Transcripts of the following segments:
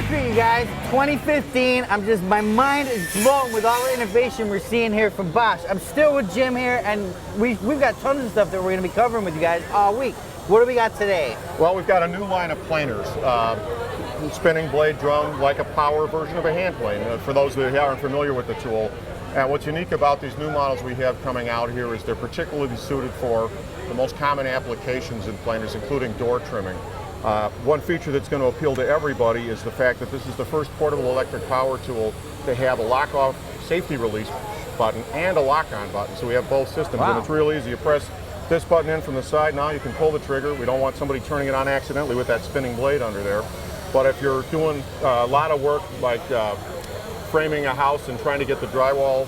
accurate, you guys. 2015. My mind is blown with all the innovation we're seeing here from Bosch. I'm still with Jim here, and we've got tons of stuff that we're going to be covering with you guys all week. What do we got today? Well, we've got a new line of planers. Spinning blade drum, like a power version of a hand plane, for those that aren't familiar with the tool. And what's unique about these new models we have coming out here is they're particularly suited for the most common applications in planers, including door trimming. One feature that's going to appeal to everybody is the fact that this is the first portable electric power tool to have a lock-off safety release button and a lock-on button. So we have both systems. Wow. And it's real easy. You press this button in from the side, now you can pull the trigger. We don't want somebody turning it on accidentally with that spinning blade under there. But if you're doing a lot of work like framing a house and trying to get the drywall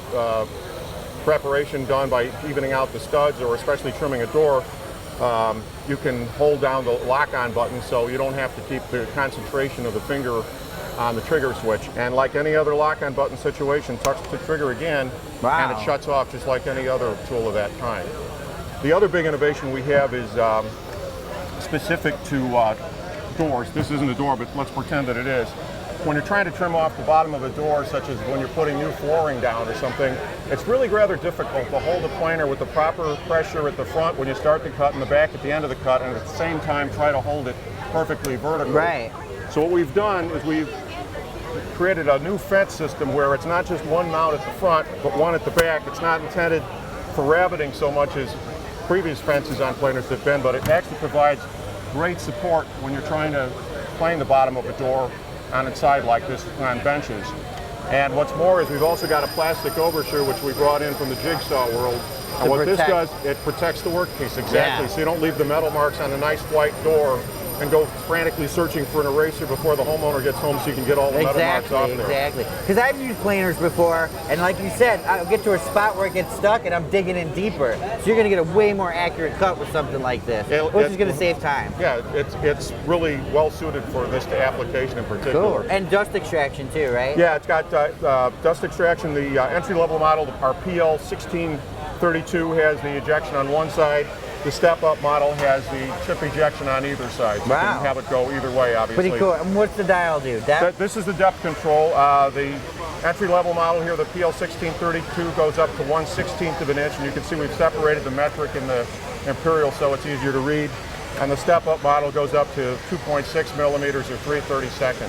preparation done by evening out the studs, or especially trimming a door, you can hold down the lock-on button so you don't have to keep the concentration of the finger on the trigger switch. And like any other lock-on button situation, touch the trigger again, wow, and it shuts off just like any other tool of that kind. The other big innovation we have is specific to doors. This isn't a door, but let's pretend that it is. When you're trying to trim off the bottom of a door, such as when you're putting new flooring down or something, it's really rather difficult to hold a planer with the proper pressure at the front when you start the cut and the back at the end of the cut, and at the same time try to hold it perfectly vertically. Right. So what we've done is we've created a new fence system where it's not just one mount at the front, but one at the back. It's not intended for rabbiting so much as previous fences on planers have been, but it actually provides great support when you're trying to plane the bottom of a door on its side like this on benches. And what's more is we've also got a plastic overture which we brought in from the jigsaw world. And what this does, it protects the workpiece, exactly. Yeah. So you don't leave the metal marks on a nice white door and go frantically searching for an eraser before the homeowner gets home so you can get all the metal marks off there. Exactly. Because I've used planers before, and like you said, I'll get to a spot where it gets stuck and I'm digging in deeper. So you're going to get a way more accurate cut with something like this, which is going to save time. Yeah, it's really well suited for this application in particular. Cool. And dust extraction too, right? Yeah, it's got dust extraction. The entry-level model, our PL1632, has the ejection on one side. The step-up model has the chip ejection on either side, so wow, you can have it go either way, obviously. Pretty cool. And what's the dial do? This is the depth control. The entry-level model here, the PL1632, goes up to 1/16 of an inch, and you can see we've separated the metric and the imperial so it's easier to read. And the step-up model goes up to 2.6 millimeters or 3/32.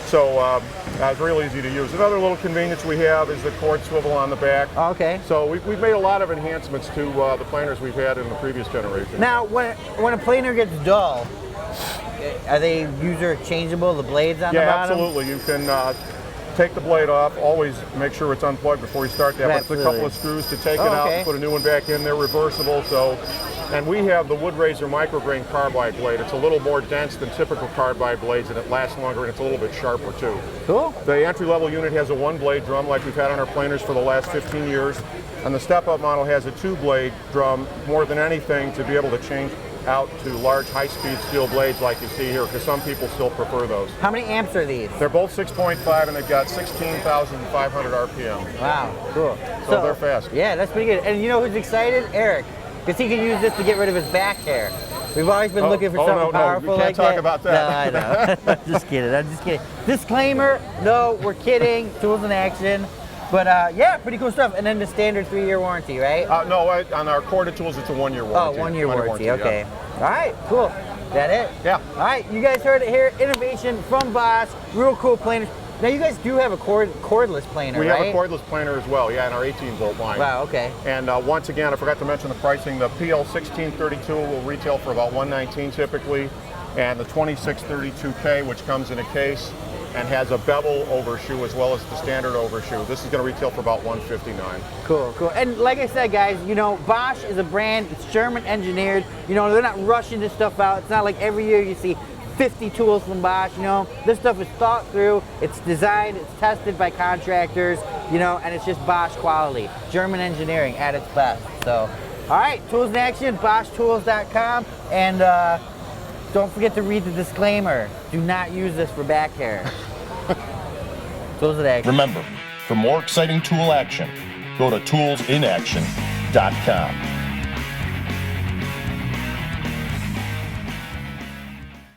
So it's real easy to use. Another little convenience we have is the cord swivel on the back. Okay. So we've made a lot of enhancements to the planers we've had in the previous generation. Now, when a planer gets dull, are they user changeable, the blades on the bottom? Yeah, absolutely. You can take the blade off. Always make sure it's unplugged before you start that. Absolutely. But it's a couple of screws to take it out and put a new one back in. They're reversible. And we have the Wood Razor micrograin carbide blade. It's a little more dense than typical carbide blades, and it lasts longer, and it's a little bit sharper too. Cool. The entry-level unit has a one-blade drum like we've had on our planers for the last 15 years, and the step-up model has a two-blade drum, more than anything to be able to change out to large high-speed steel blades like you see here, because some people still prefer those. How many amps are these? They're both 6.5, and they've got 16,500 RPM. Wow, cool. So they're fast. Yeah, that's pretty good. And you know who's excited? Eric, because he can use this to get rid of his back hair. We've always been looking for something powerful like that. You can't talk about that. No, I know. I'm just kidding. Disclaimer, no, we're kidding. Tools in action. But yeah, pretty cool stuff. And then the standard 3-year warranty, right? No, on our corded tools, it's a 1-year warranty. Oh, 1-year warranty, okay. Yeah. All right, cool. That it? Yeah. All right, you guys heard it here. Innovation from Bosch. Real cool planers. Now you guys do have a cordless planer, right? We have a cordless planer as well, yeah, in our 18-volt line. Wow, okay. And once again, I forgot to mention the pricing. The PL1632 will retail for about $119 typically, and the 2632K, which comes in a case and has a bevel overshoe as well as the standard overshoe. This is going to retail for about $159. Cool, cool. And like I said, guys, you know, Bosch is a brand. It's German engineered. You know, they're not rushing this stuff out. It's not like every year you see 50 tools from Bosch, you know. This stuff is thought through, it's designed, it's tested by contractors, you know, and it's just Bosch quality. German engineering at its best. So, all right, tools in action, BoschTools.com, and don't forget to read the disclaimer. Do not use this for back hair. Tools in action. Remember, for more exciting tool action, go to toolsinaction.com.